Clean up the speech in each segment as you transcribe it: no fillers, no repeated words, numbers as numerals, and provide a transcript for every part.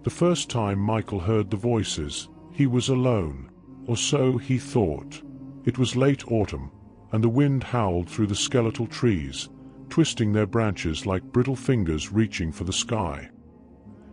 The first time Michael heard the voices, he was alone, or so he thought. It was late autumn, and the wind howled through the skeletal trees, twisting their branches like brittle fingers reaching for the sky.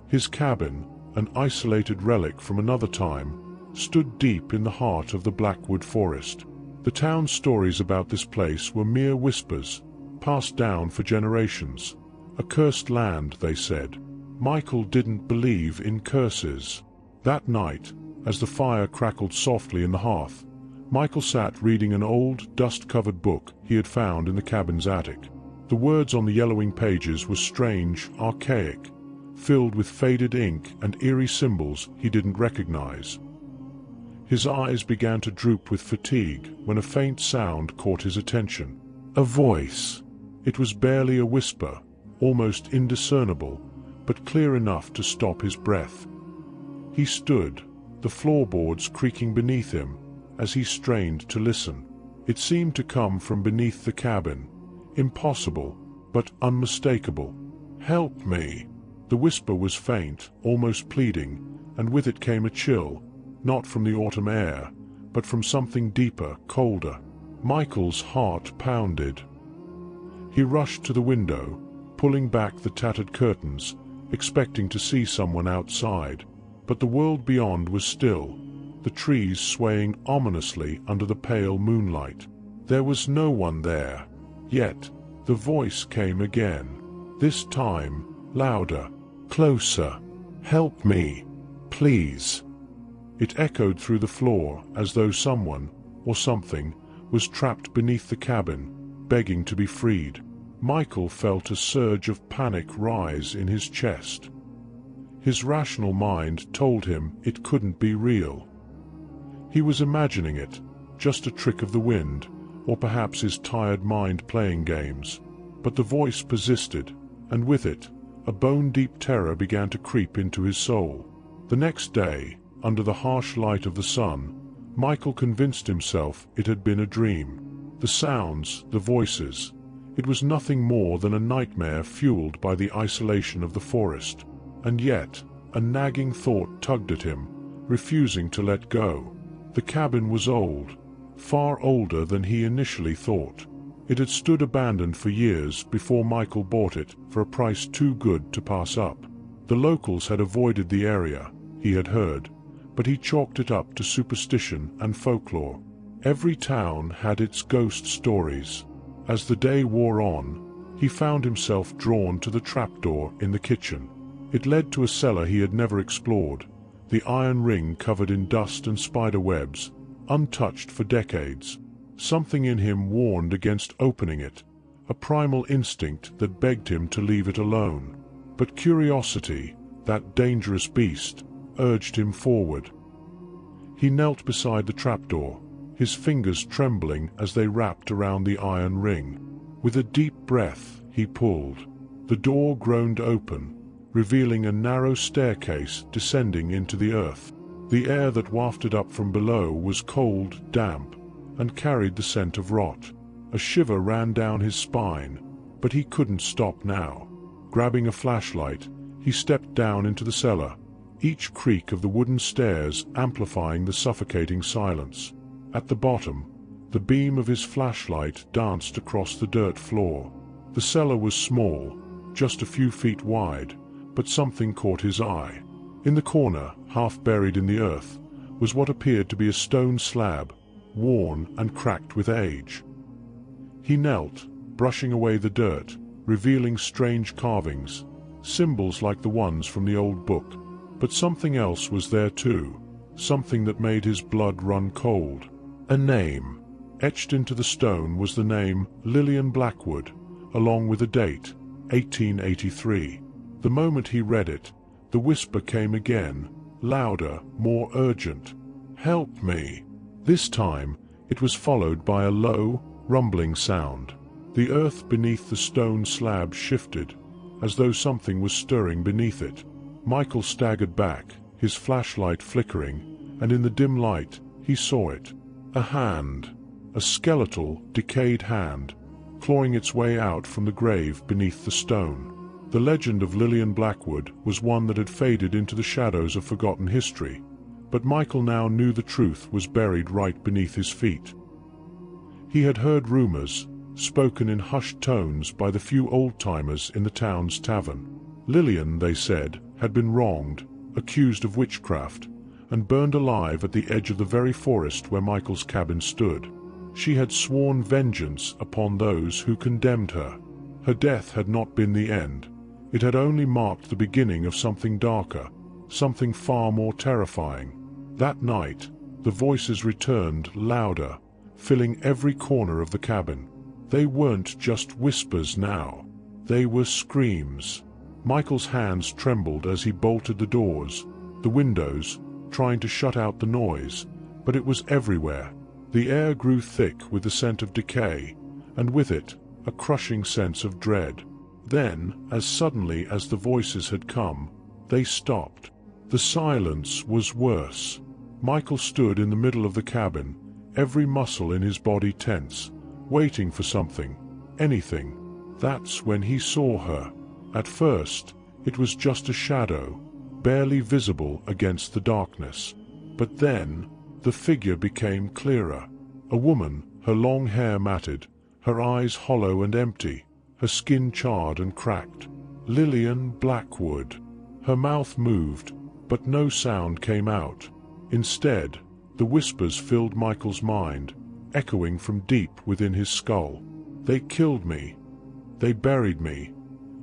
His cabin, an isolated relic from another time, stood deep in the heart of the Blackwood Forest. The town's stories about this place were mere whispers, passed down for generations. A cursed land, they said. Michael didn't believe in curses. That night, as the fire crackled softly in the hearth, Michael sat reading an old, dust-covered book he had found in the cabin's attic. The words on the yellowing pages were strange, archaic, filled with faded ink and eerie symbols he didn't recognize. His eyes began to droop with fatigue when a faint sound caught his attention. A voice. It was barely a whisper, almost indiscernible, but clear enough to stop his breath. He stood, the floorboards creaking beneath him, as he strained to listen. It seemed to come from beneath the cabin, impossible, but unmistakable. "Help me!" The whisper was faint, almost pleading, and with it came a chill, not from the autumn air, but from something deeper, colder. Michael's heart pounded. He rushed to the window, pulling back the tattered curtains, expecting to see someone outside, but the world beyond was still, the trees swaying ominously under the pale moonlight. There was no one there. Yet, the voice came again, this time louder, closer. "Help me, please." It echoed through the floor as though someone, or something, was trapped beneath the cabin, begging to be freed. Michael felt a surge of panic rise in his chest. His rational mind told him it couldn't be real. He was imagining it, just a trick of the wind, or perhaps his tired mind playing games. But the voice persisted, and with it, a bone-deep terror began to creep into his soul. The next day, under the harsh light of the sun, Michael convinced himself it had been a dream. The sounds, the voices, it was nothing more than a nightmare fueled by the isolation of the forest. And yet, a nagging thought tugged at him, refusing to let go. The cabin was old, far older than he initially thought. It had stood abandoned for years before Michael bought it for a price too good to pass up. The locals had avoided the area, he had heard, but he chalked it up to superstition and folklore. Every town had its ghost stories. As the day wore on, he found himself drawn to the trapdoor in the kitchen. It led to a cellar he had never explored, the iron ring covered in dust and spider webs, untouched for decades. Something in him warned against opening it, a primal instinct that begged him to leave it alone. But curiosity, that dangerous beast, urged him forward. He knelt beside the trapdoor, his fingers trembling as they wrapped around the iron ring. With a deep breath, he pulled. The door groaned open, revealing a narrow staircase descending into the earth. The air that wafted up from below was cold, damp, and carried the scent of rot. A shiver ran down his spine, but he couldn't stop now. Grabbing a flashlight, he stepped down into the cellar, each creak of the wooden stairs amplifying the suffocating silence. At the bottom, the beam of his flashlight danced across the dirt floor. The cellar was small, just a few feet wide, but something caught his eye. In the corner, half buried in the earth, was what appeared to be a stone slab, worn and cracked with age. He knelt, brushing away the dirt, revealing strange carvings, symbols like the ones from the old book. But something else was there too, something that made his blood run cold. A name. Etched into the stone was the name Lillian Blackwood, along with a date, 1883. The moment he read it, the whisper came again, louder, more urgent. "Help me!" This time, it was followed by a low, rumbling sound. The earth beneath the stone slab shifted, as though something was stirring beneath it. Michael staggered back, his flashlight flickering, and in the dim light, he saw it. A hand. A skeletal, decayed hand, clawing its way out from the grave beneath the stone. The legend of Lillian Blackwood was one that had faded into the shadows of forgotten history, but Michael now knew the truth was buried right beneath his feet. He had heard rumors, spoken in hushed tones by the few old-timers in the town's tavern. Lillian, they said, had been wronged, accused of witchcraft, and burned alive at the edge of the very forest where Michael's cabin stood. She had sworn vengeance upon those who condemned her. Her death had not been the end. It had only marked the beginning of something darker, something far more terrifying. That night, the voices returned louder, filling every corner of the cabin. They weren't just whispers now. They were screams. Michael's hands trembled as he bolted the doors, the windows, trying to shut out the noise, but it was everywhere. The air grew thick with the scent of decay, and with it, a crushing sense of dread. Then, as suddenly as the voices had come, they stopped. The silence was worse. Michael stood in the middle of the cabin, every muscle in his body tense, waiting for something, anything. That's when he saw her. At first, it was just a shadow, barely visible against the darkness. But then, the figure became clearer. A woman, her long hair matted, her eyes hollow and empty, her skin charred and cracked. Lillian Blackwood. Her mouth moved, but no sound came out. Instead, the whispers filled Michael's mind, echoing from deep within his skull. They killed me. They buried me.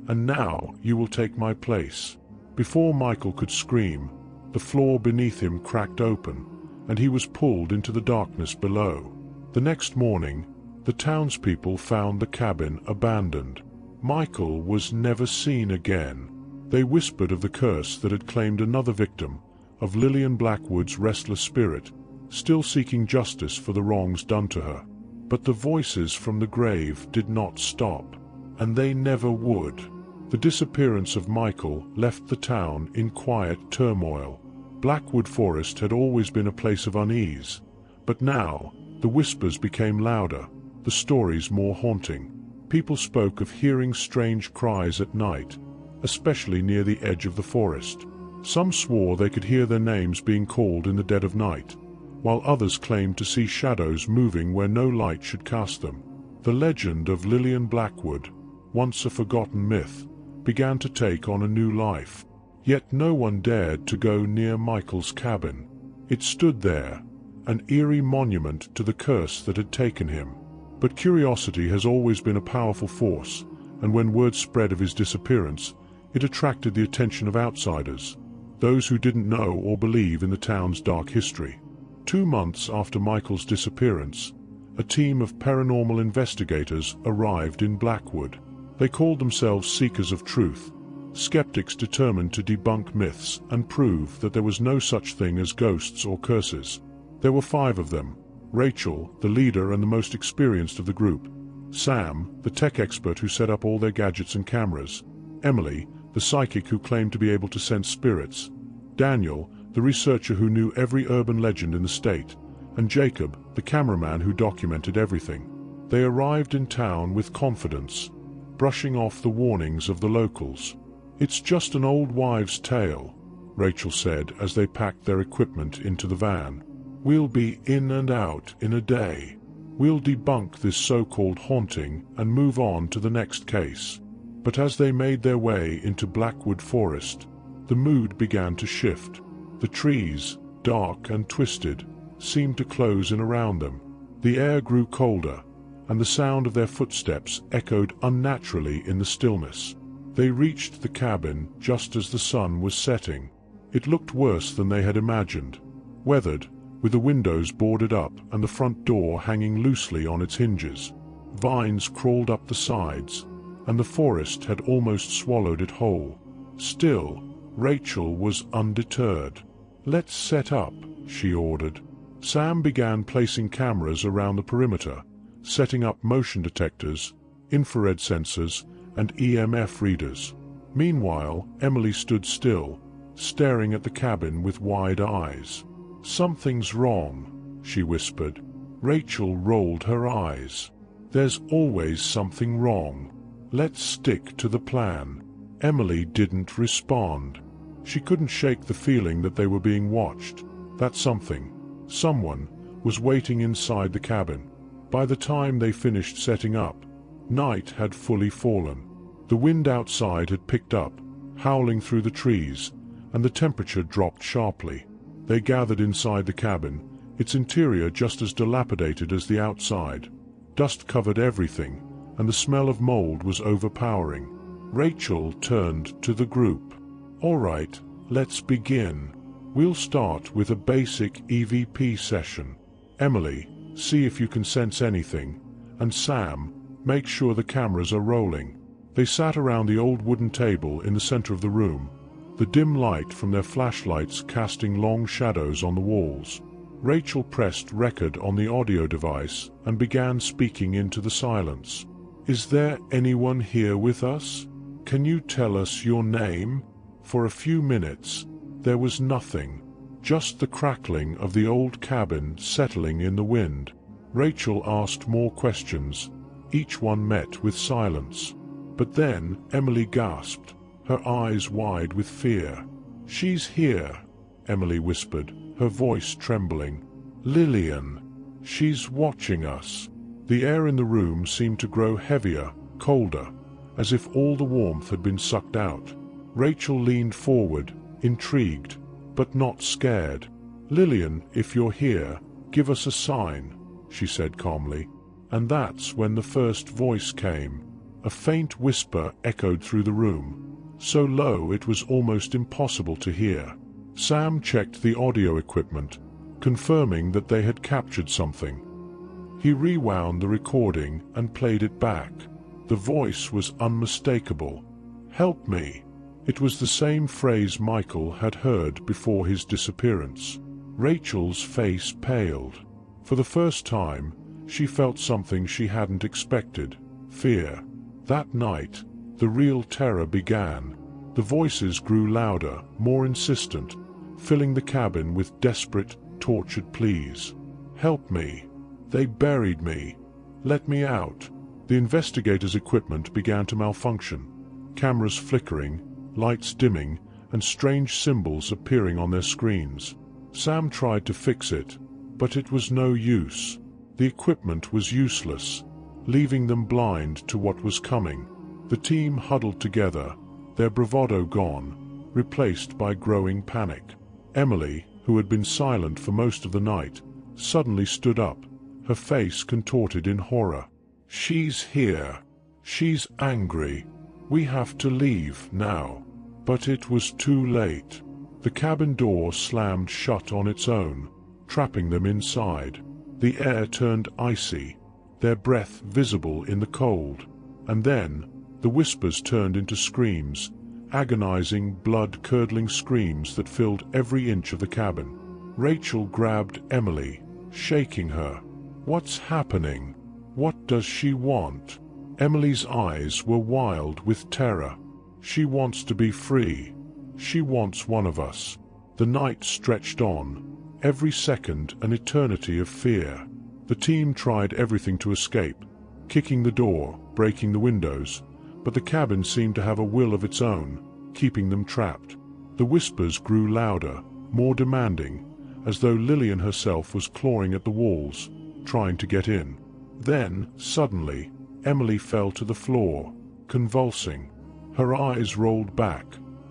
And now you will take my place. Before Michael could scream, the floor beneath him cracked open, and he was pulled into the darkness below. The next morning, the townspeople found the cabin abandoned. Michael was never seen again. They whispered of the curse that had claimed another victim, of Lillian Blackwood's restless spirit, still seeking justice for the wrongs done to her. But the voices from the grave did not stop, and they never would. The disappearance of Michael left the town in quiet turmoil. Blackwood Forest had always been a place of unease, but now the whispers became louder, the stories more haunting. People spoke of hearing strange cries at night, especially near the edge of the forest. Some swore they could hear their names being called in the dead of night, while others claimed to see shadows moving where no light should cast them. The legend of Lillian Blackwood, once a forgotten myth, began to take on a new life. Yet no one dared to go near Michael's cabin. It stood there, an eerie monument to the curse that had taken him. But curiosity has always been a powerful force, and when word spread of his disappearance, it attracted the attention of outsiders, those who didn't know or believe in the town's dark history. 2 months after Michael's disappearance, a team of paranormal investigators arrived in Blackwood. They called themselves Seekers of Truth, skeptics determined to debunk myths and prove that there was no such thing as ghosts or curses. There were 5 of them: Rachel, the leader and the most experienced of the group; Sam, the tech expert who set up all their gadgets and cameras; Emily, the psychic who claimed to be able to sense spirits; Daniel, the researcher who knew every urban legend in the state; and Jacob, the cameraman who documented everything. They arrived in town with confidence, brushing off the warnings of the locals. "It's just an old wives' tale," Rachel said as they packed their equipment into the van. "We'll be in and out in a day. We'll debunk this so-called haunting and move on to the next case." But as they made their way into Blackwood Forest, the mood began to shift. The trees, dark and twisted, seemed to close in around them. The air grew colder, and the sound of their footsteps echoed unnaturally in the stillness. They reached the cabin just as the sun was setting. It looked worse than they had imagined, weathered, with the windows boarded up and the front door hanging loosely on its hinges. Vines crawled up the sides, and the forest had almost swallowed it whole. Still, Rachel was undeterred. "Let's set up," she ordered. Sam began placing cameras around the perimeter, setting up motion detectors, infrared sensors, and EMF readers. Meanwhile, Emily stood still, staring at the cabin with wide eyes. "Something's wrong," she whispered. Rachel rolled her eyes. "There's always something wrong. Let's stick to the plan." Emily didn't respond. She couldn't shake the feeling that they were being watched, that someone, was waiting inside the cabin. By the time they finished setting up, night had fully fallen. The wind outside had picked up, howling through the trees, and the temperature dropped sharply. They gathered inside the cabin, its interior just as dilapidated as the outside. Dust covered everything, and the smell of mold was overpowering. Rachel turned to the group. "All right, let's begin. We'll start with a basic EVP session. Emily, see if you can sense anything, and Sam, make sure the cameras are rolling." They sat around the old wooden table in the center of the room, the dim light from their flashlights casting long shadows on the walls. Rachel pressed record on the audio device and began speaking into the silence. "Is there anyone here with us? Can you tell us your name?" For a few minutes, there was nothing, just the crackling of the old cabin settling in the wind. Rachel asked more questions, each one met with silence. But then Emily gasped, her eyes wide with fear. "She's here," Emily whispered, her voice trembling. "Lillian. She's watching us." The air in the room seemed to grow heavier, colder, as if all the warmth had been sucked out. Rachel leaned forward, intrigued, but not scared. "Lillian, if you're here, give us a sign," she said calmly. And that's when the first voice came. A faint whisper echoed through the room, so low it was almost impossible to hear. Sam checked the audio equipment, confirming that they had captured something. He rewound the recording and played it back. The voice was unmistakable. "Help me." It was the same phrase Michael had heard before his disappearance. Rachel's face paled. For the first time, she felt something she hadn't expected: fear. That night, the real terror began. The voices grew louder, more insistent, filling the cabin with desperate, tortured pleas. "Help me. They buried me. Let me out." The investigators' equipment began to malfunction, cameras flickering, lights dimming, and strange symbols appearing on their screens. Sam tried to fix it, but it was no use. The equipment was useless, leaving them blind to what was coming. The team huddled together, their bravado gone, replaced by growing panic. Emily, who had been silent for most of the night, suddenly stood up, her face contorted in horror. "She's here. She's angry. We have to leave now." But it was too late. The cabin door slammed shut on its own, trapping them inside. The air turned icy, their breath visible in the cold. And then, the whispers turned into screams, agonizing, blood-curdling screams that filled every inch of the cabin. Rachel grabbed Emily, shaking her. "What's happening? What does she want?" Emily's eyes were wild with terror. "She wants to be free. She wants one of us." The night stretched on, every second an eternity of fear. The team tried everything to escape, kicking the door, breaking the windows, but the cabin seemed to have a will of its own, keeping them trapped. The whispers grew louder, more demanding, as though Lillian herself was clawing at the walls, trying to get in. Then, suddenly, Emily fell to the floor, convulsing. Her eyes rolled back,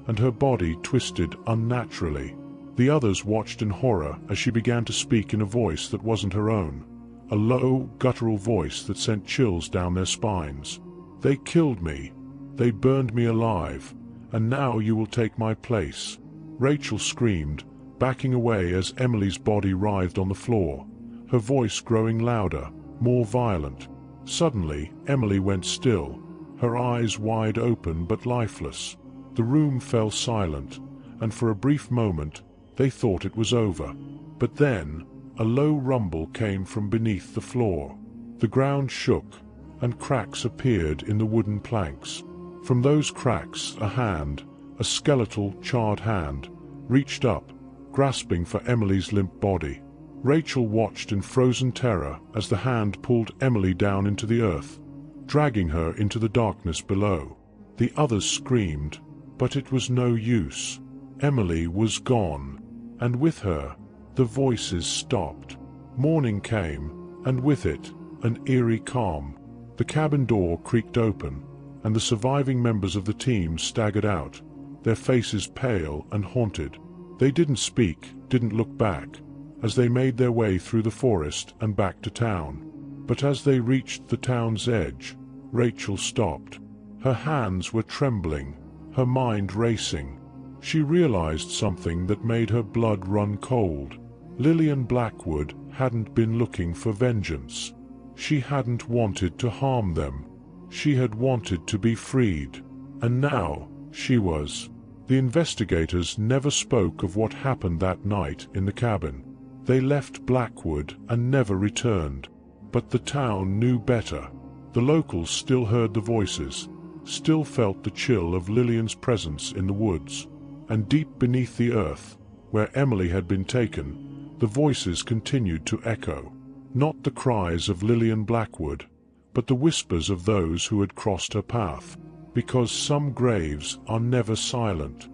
and her body twisted unnaturally. The others watched in horror as she began to speak in a voice that wasn't her own, a low, guttural voice that sent chills down their spines. "They killed me. They burned me alive, and now you will take my place." Rachel screamed, backing away as Emily's body writhed on the floor, her voice growing louder, more violent. Suddenly, Emily went still, her eyes wide open but lifeless. The room fell silent, and for a brief moment, they thought it was over. But then, a low rumble came from beneath the floor. The ground shook, and cracks appeared in the wooden planks. From those cracks, a hand, a skeletal, charred hand, reached up, grasping for Emily's limp body. Rachel watched in frozen terror as the hand pulled Emily down into the earth, dragging her into the darkness below. The others screamed, but it was no use. Emily was gone, and with her, the voices stopped. Morning came, and with it, an eerie calm. The cabin door creaked open, and the surviving members of the team staggered out, their faces pale and haunted. They didn't speak, didn't look back, as they made their way through the forest and back to town. But as they reached the town's edge, Rachel stopped. Her hands were trembling, her mind racing. She realized something that made her blood run cold. Lillian Blackwood hadn't been looking for vengeance. She hadn't wanted to harm them. She had wanted to be freed. And now, she was. The investigators never spoke of what happened that night in the cabin. They left Blackwood and never returned. But the town knew better. The locals still heard the voices, still felt the chill of Lillian's presence in the woods. And deep beneath the earth, where Emily had been taken, the voices continued to echo. Not the cries of Lillian Blackwood, but the whispers of those who had crossed her path. Because some graves are never silent.